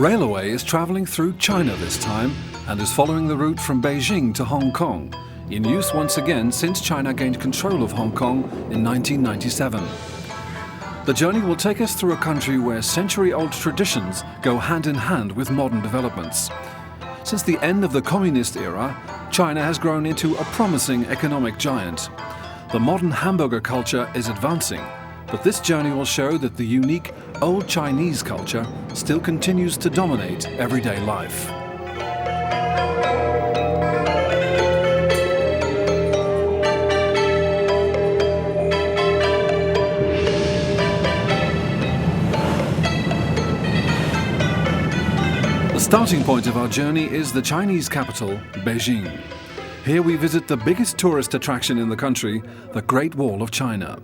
Railway is travelling through China this time and is following the route from Beijing to Hong Kong, in use once again since China gained control of Hong Kong in 1997. The journey will take us through a country where century-old traditions go hand in hand with modern developments. Since the end of the communist era, China has grown into a promising economic giant. The modern hamburger culture is advancing, but this journey will show that the unique old Chinese culture still continues to dominate everyday life. The starting point of our journey is the Chinese capital, Beijing. Here we visit the biggest tourist attraction in the country, the Great Wall of China.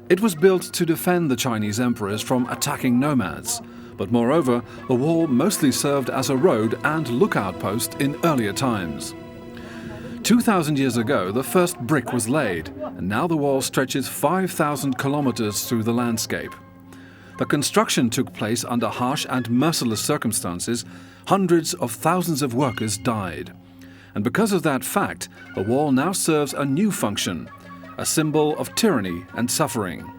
It was built to defend the Chinese emperors from attacking nomads, but moreover, the wall mostly served as a road and lookout post in earlier times. 2,000 years ago, the first brick was laid, and now the wall stretches 5,000 kilometers through the landscape. The construction took place under harsh and merciless circumstances. Hundreds of thousands of workers died. And because of that fact, the wall now serves a new function, a symbol of tyranny and suffering.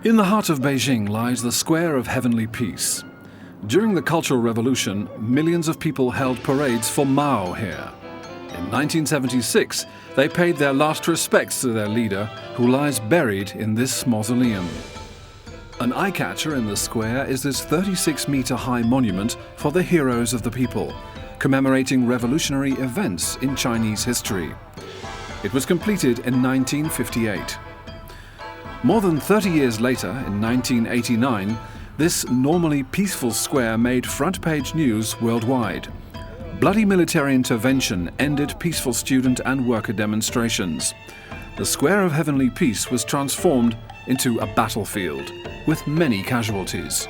In the heart of Beijing lies the Square of Heavenly Peace. During the Cultural Revolution, millions of people held parades for Mao here. In 1976, they paid their last respects to their leader, who lies buried in this mausoleum. An eye-catcher in the square is this 36-meter-high monument for the heroes of the people, commemorating revolutionary events in Chinese history. It was completed in 1958. More than 30 years later, in 1989, this normally peaceful square made front-page news worldwide. Bloody military intervention ended peaceful student and worker demonstrations. The Square of Heavenly Peace was transformed into a battlefield, with many casualties.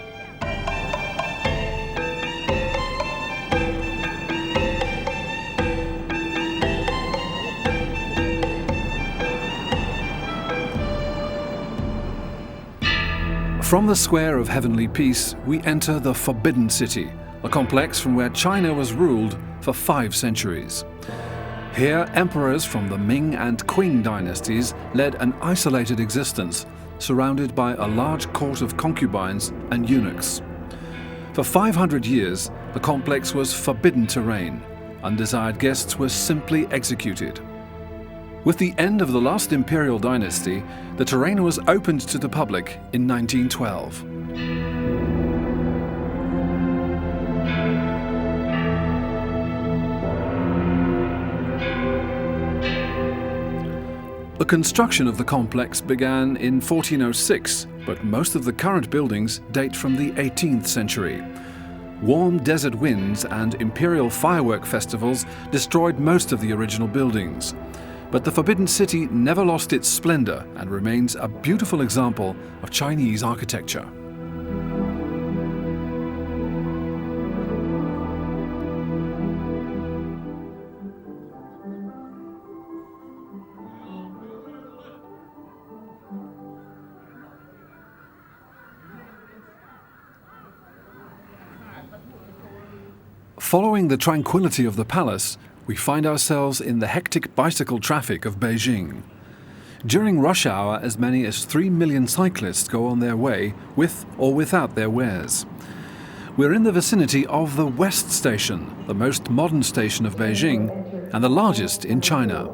From the Square of Heavenly Peace, we enter the Forbidden City, a complex from where China was ruled for 5 centuries. Here, emperors from the Ming and Qing dynasties led an isolated existence, surrounded by a large court of concubines and eunuchs. For 500 years, the complex was forbidden terrain. Undesired guests were simply executed. With the end of the last imperial dynasty, the terrain was opened to the public in 1912. The construction of the complex began in 1406, but most of the current buildings date from the 18th century. Warm desert winds and imperial firework festivals destroyed most of the original buildings. But the Forbidden City never lost its splendor and remains a beautiful example of Chinese architecture. Following the tranquility of the palace, we find ourselves in the hectic bicycle traffic of Beijing. During rush hour, as many as 3 million cyclists go on their way, with or without their wares. We're in the vicinity of the West Station, the most modern station of Beijing and the largest in China.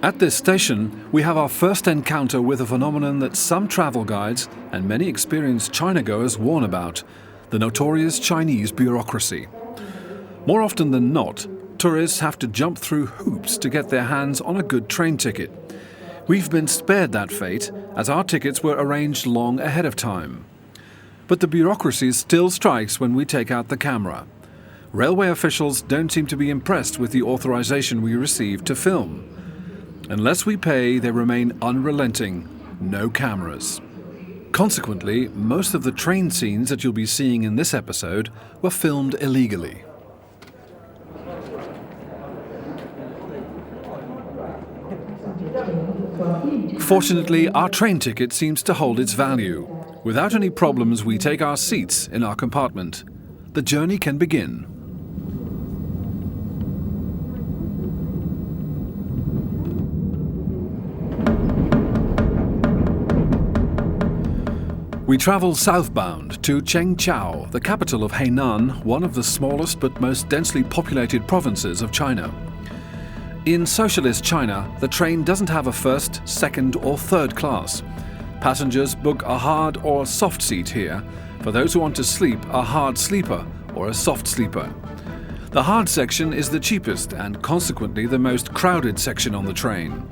At this station, we have our first encounter with a phenomenon that some travel guides and many experienced China-goers warn about: the notorious Chinese bureaucracy. More often than not, tourists have to jump through hoops to get their hands on a good train ticket. We've been spared that fate, as our tickets were arranged long ahead of time. But the bureaucracy still strikes when we take out the camera. Railway officials don't seem to be impressed with the authorization we received to film. Unless we pay, they remain unrelenting. No cameras. Consequently, most of the train scenes that you'll be seeing in this episode were filmed illegally. Fortunately, our train ticket seems to hold its value. Without any problems, we take our seats in our compartment. The journey can begin. We travel southbound to Chengqiao, the capital of Hainan, one of the smallest but most densely populated provinces of China. In socialist China, the train doesn't have a first, second or third class. Passengers book a hard or soft seat here. For those who want to sleep, a hard sleeper or a soft sleeper. The hard section is the cheapest and consequently the most crowded section on the train.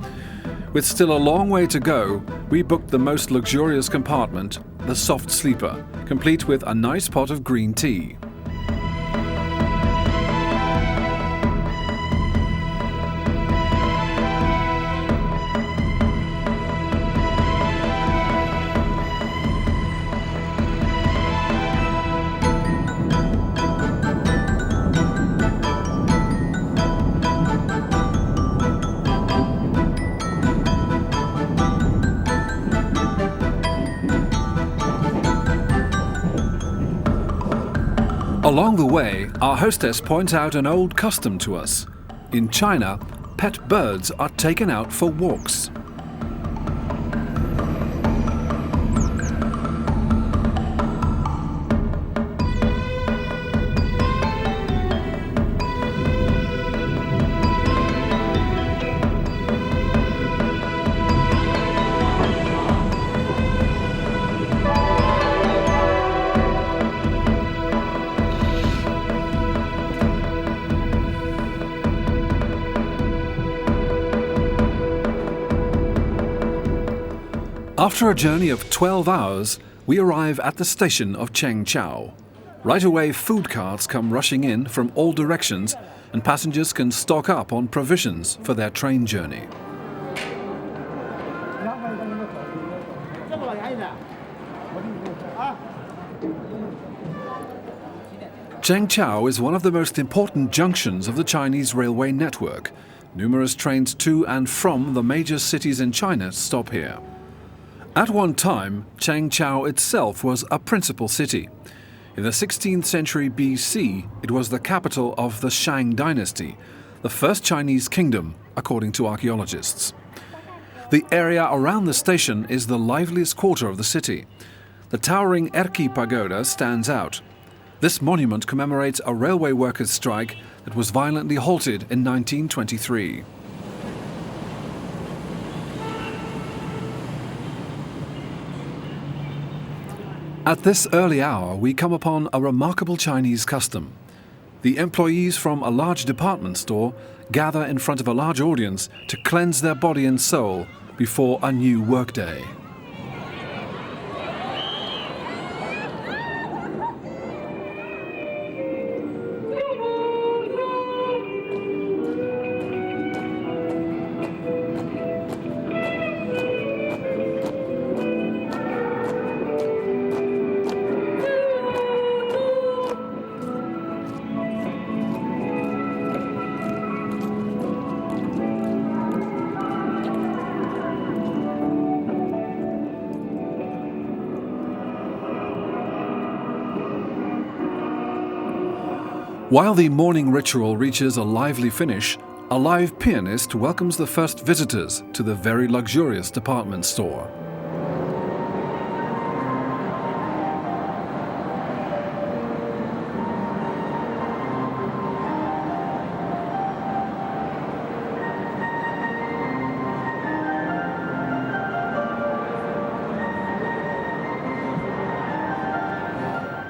With still a long way to go, we booked the most luxurious compartment, the soft sleeper, complete with a nice pot of green tea. Along the way, our hostess points out an old custom to us. In China, pet birds are taken out for walks. After a journey of 12 hours, we arrive at the station of Chengqiao. Right away, food carts come rushing in from all directions, and passengers can stock up on provisions for their train journey. Chengqiao is one of the most important junctions of the Chinese railway network. Numerous trains to and from the major cities in China stop here. At one time, Chengqiao itself was a principal city. In the 16th century BC, it was the capital of the Shang dynasty, the first Chinese kingdom, according to archaeologists. The area around the station is the liveliest quarter of the city. The towering Erki Pagoda stands out. This monument commemorates a railway workers' strike that was violently halted in 1923. At this early hour, we come upon a remarkable Chinese custom. The employees from a large department store gather in front of a large audience to cleanse their body and soul before a new workday. While the morning ritual reaches a lively finish, a live pianist welcomes the first visitors to the very luxurious department store.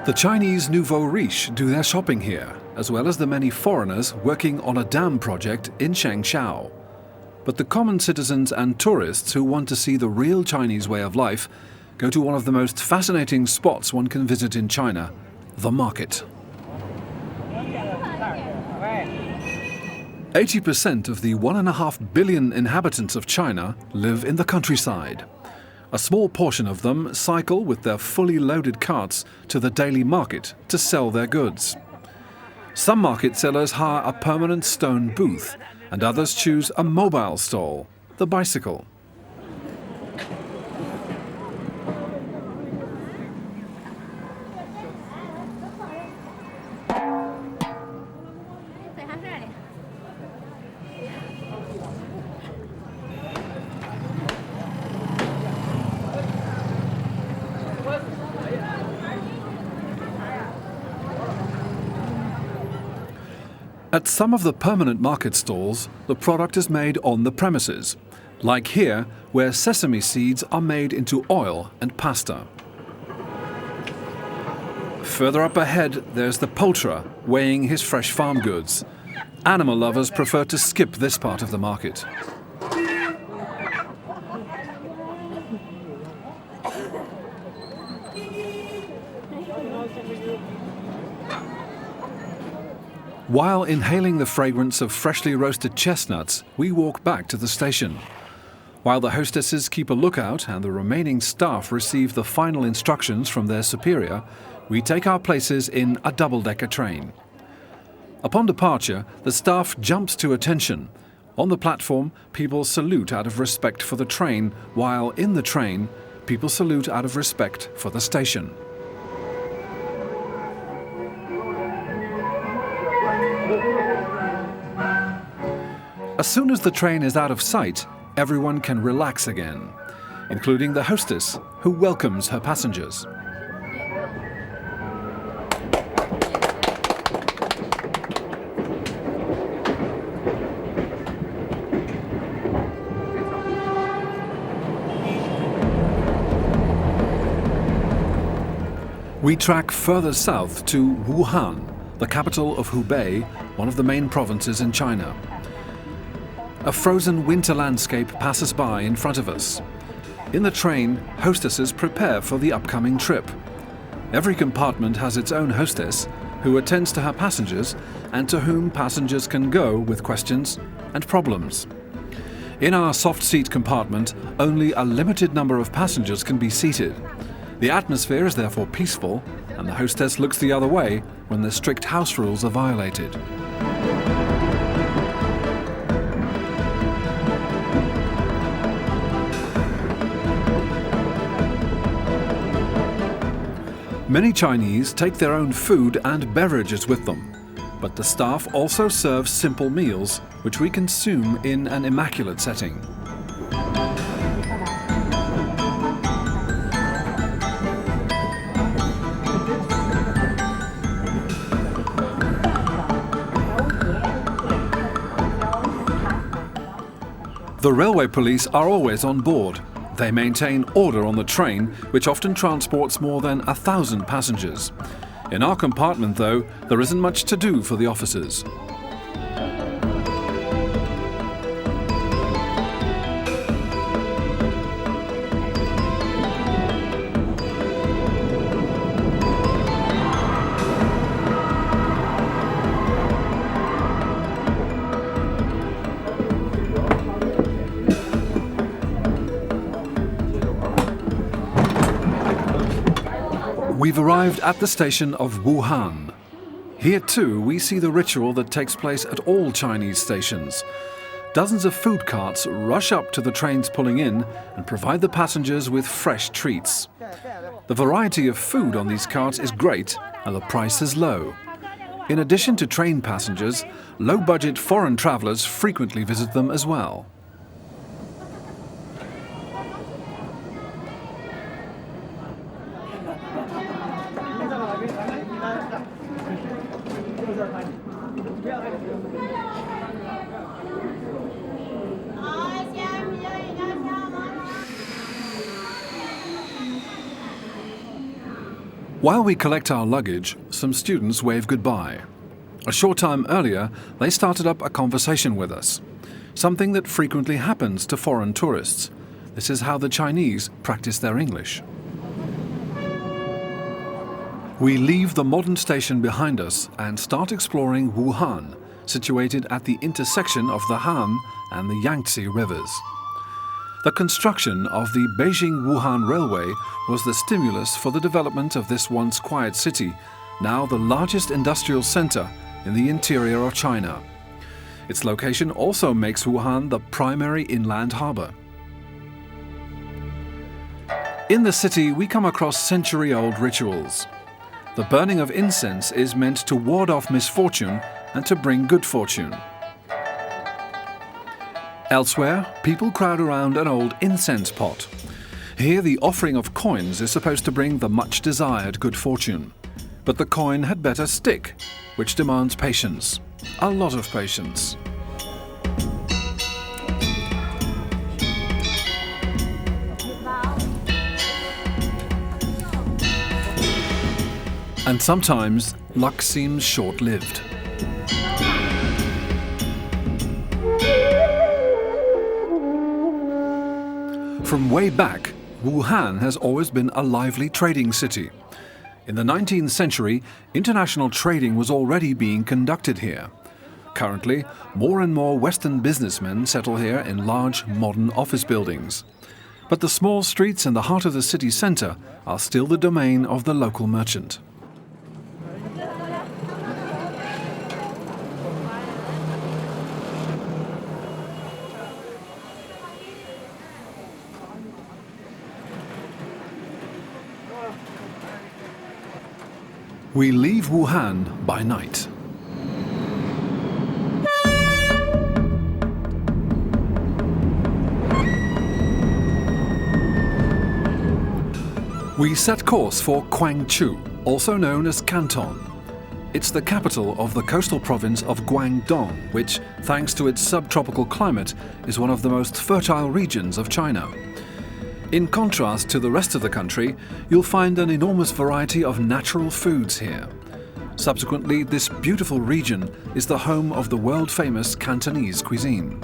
The Chinese nouveau riche do their shopping here, as well as the many foreigners working on a dam project in Chengqiao. But the common citizens and tourists who want to see the real Chinese way of life go to one of the most fascinating spots one can visit in China, the market. 80% of the 1.5 billion inhabitants of China live in the countryside. A small portion of them cycle with their fully loaded carts to the daily market to sell their goods. Some market sellers hire a permanent stone booth, and others choose a mobile stall, the bicycle. At some of the permanent market stalls, the product is made on the premises, like here, where sesame seeds are made into oil and pasta. Further up ahead, there's the poulterer weighing his fresh farm goods. Animal lovers prefer to skip this part of the market. While inhaling the fragrance of freshly roasted chestnuts, we walk back to the station. While the hostesses keep a lookout and the remaining staff receive the final instructions from their superior, we take our places in a double-decker train. Upon departure, the staff jumps to attention. On the platform, people salute out of respect for the train, while in the train, people salute out of respect for the station. As soon as the train is out of sight, everyone can relax again, including the hostess, who welcomes her passengers. We track further south to Wuhan, the capital of Hubei, one of the main provinces in China. A frozen winter landscape passes by in front of us. In the train, hostesses prepare for the upcoming trip. Every compartment has its own hostess, who attends to her passengers and to whom passengers can go with questions and problems. In our soft seat compartment, only a limited number of passengers can be seated. The atmosphere is therefore peaceful, and the hostess looks the other way when the strict house rules are violated. Many Chinese take their own food and beverages with them, but the staff also serve simple meals, which we consume in an immaculate setting. The railway police are always on board. They maintain order on the train, which often transports more than 1,000 passengers. In our compartment, though, there isn't much to do for the officers. We've arrived at the station of Wuhan. Here too we see the ritual that takes place at all Chinese stations. Dozens of food carts rush up to the trains pulling in and provide the passengers with fresh treats. The variety of food on these carts is great and the price is low. In addition to train passengers, low-budget foreign travelers frequently visit them as well. While we collect our luggage, some students wave goodbye. A short time earlier, they started up a conversation with us, something that frequently happens to foreign tourists. This is how the Chinese practice their English. We leave the modern station behind us and start exploring Wuhan, situated at the intersection of the Han and the Yangtze rivers. The construction of the Beijing-Wuhan Railway was the stimulus for the development of this once quiet city, now the largest industrial center in the interior of China. Its location also makes Wuhan the primary inland harbor. In the city, we come across century-old rituals. The burning of incense is meant to ward off misfortune and to bring good fortune. Elsewhere, people crowd around an old incense pot. Here, the offering of coins is supposed to bring the much-desired good fortune. But the coin had better stick, which demands patience. a lot of patience. And sometimes luck seems short-lived. From way back, Wuhan has always been a lively trading city. In the 19th century, international trading was already being conducted here. Currently, more and more Western businessmen settle here in large modern office buildings. But the small streets in the heart of the city centre are still the domain of the local merchant. We leave Wuhan by night. We set course for Guangzhou, also known as Canton. It's the capital of the coastal province of Guangdong, which, thanks to its subtropical climate, is one of the most fertile regions of China. In contrast to the rest of the country, you'll find an enormous variety of natural foods here. Subsequently, this beautiful region is the home of the world-famous Cantonese cuisine.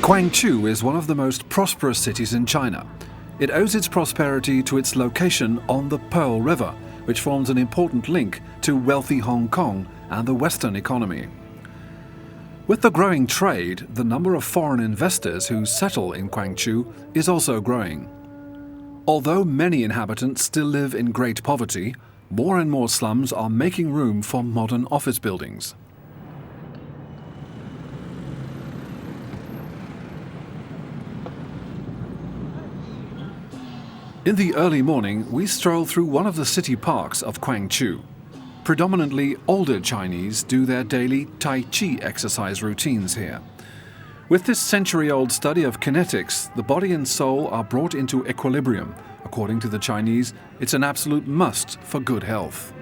Guangzhou is one of the most prosperous cities in China. It owes its prosperity to its location on the Pearl River, which forms an important link to wealthy Hong Kong and the Western economy. With the growing trade, the number of foreign investors who settle in Guangzhou is also growing. Although many inhabitants still live in great poverty, more and more slums are making room for modern office buildings. In the early morning, we stroll through one of the city parks of Guangzhou. Predominantly older Chinese do their daily Tai Chi exercise routines here. With this century-old study of kinetics, the body and soul are brought into equilibrium. According to the Chinese, it's an absolute must for good health.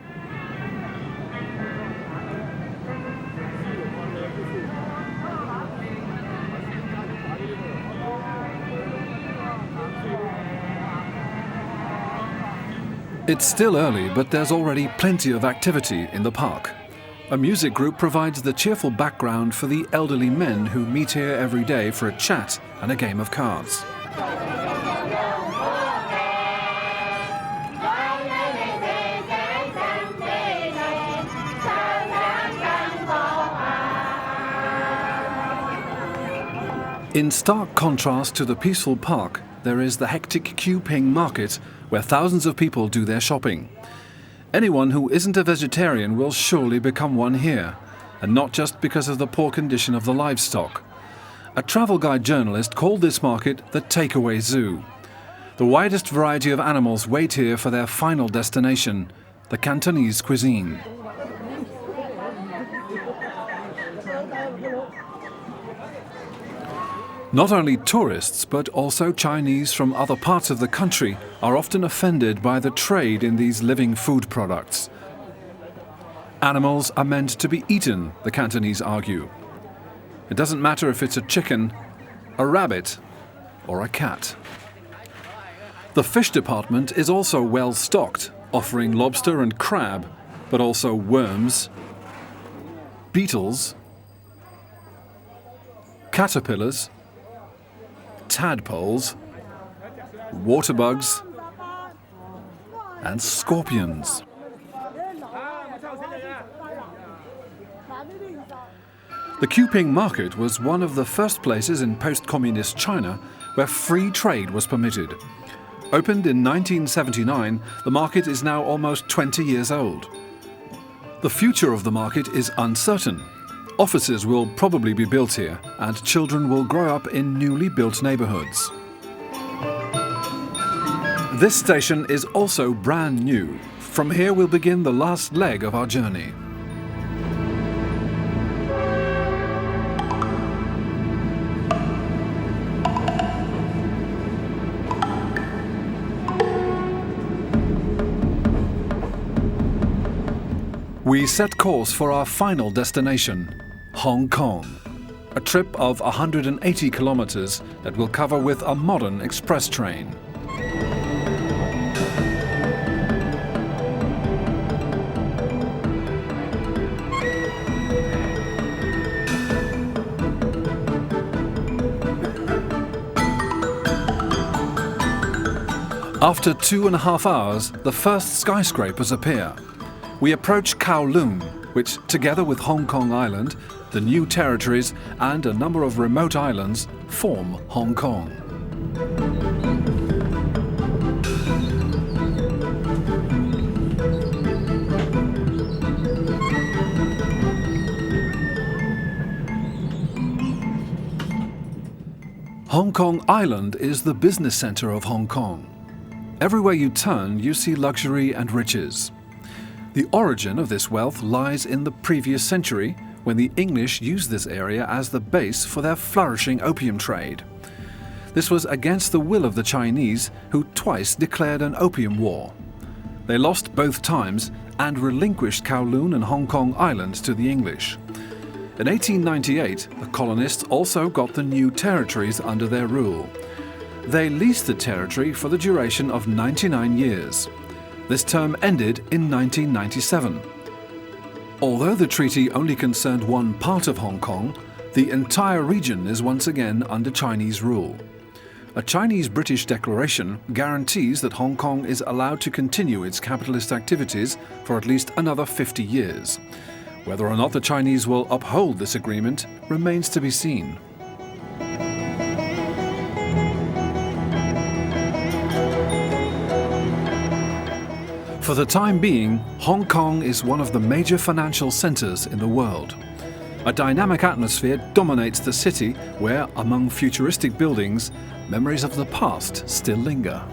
It's still early, but there's already plenty of activity in the park. A music group provides the cheerful background for the elderly men who meet here every day for a chat and a game of cards. In stark contrast to the peaceful park, there is the hectic Quping market, where thousands of people do their shopping. Anyone who isn't a vegetarian will surely become one here, and not just because of the poor condition of the livestock. A travel guide journalist called this market the takeaway zoo. The widest variety of animals wait here for their final destination, the Cantonese cuisine. Not only tourists, but also Chinese from other parts of the country are often offended by the trade in these living food products. Animals are meant to be eaten, the Cantonese argue. It doesn't matter if it's a chicken, a rabbit, or a cat. The fish department is also well stocked, offering lobster and crab, but also worms, beetles, caterpillars, tadpoles, water bugs, and scorpions. The Quping market was one of the first places in post-communist China where free trade was permitted. Opened in 1979, the market is now almost 20 years old. The future of the market is uncertain. Offices will probably be built here, and children will grow up in newly built neighborhoods. This station is also brand new. From here we'll begin the last leg of our journey. We set course for our final destination, Hong Kong, a trip of 180 kilometers that we'll cover with a modern express train. After 2.5 hours, the first skyscrapers appear. We approach Kowloon, which, together with Hong Kong Island, the new territories and a number of remote islands, form Hong Kong. Hong Kong Island is the business center of Hong Kong. Everywhere you turn, you see luxury and riches. The origin of this wealth lies in the previous century, when the English used this area as the base for their flourishing opium trade. This was against the will of the Chinese, who twice declared an opium war. They lost both times and relinquished Kowloon and Hong Kong Island to the English. In 1898, the colonists also got the new territories under their rule. They leased the territory for the duration of 99 years. This term ended in 1997. Although the treaty only concerned one part of Hong Kong, the entire region is once again under Chinese rule. A Chinese-British declaration guarantees that Hong Kong is allowed to continue its capitalist activities for at least another 50 years. Whether or not the Chinese will uphold this agreement remains to be seen. For the time being, Hong Kong is one of the major financial centers in the world. A dynamic atmosphere dominates the city where, among futuristic buildings, memories of the past still linger.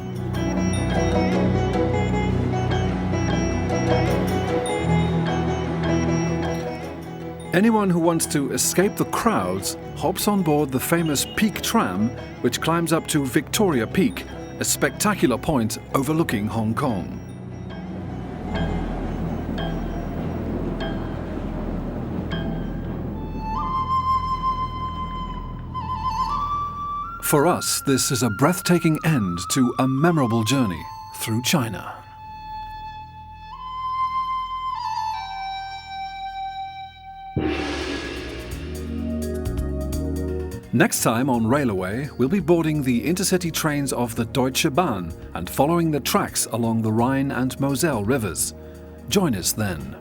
Anyone who wants to escape the crowds hops on board the famous Peak Tram, which climbs up to Victoria Peak, a spectacular point overlooking Hong Kong. For us, this is a breathtaking end to a memorable journey through China. Next time on Railway, we'll be boarding the intercity trains of the Deutsche Bahn and following the tracks along the Rhine and Moselle rivers. Join us then.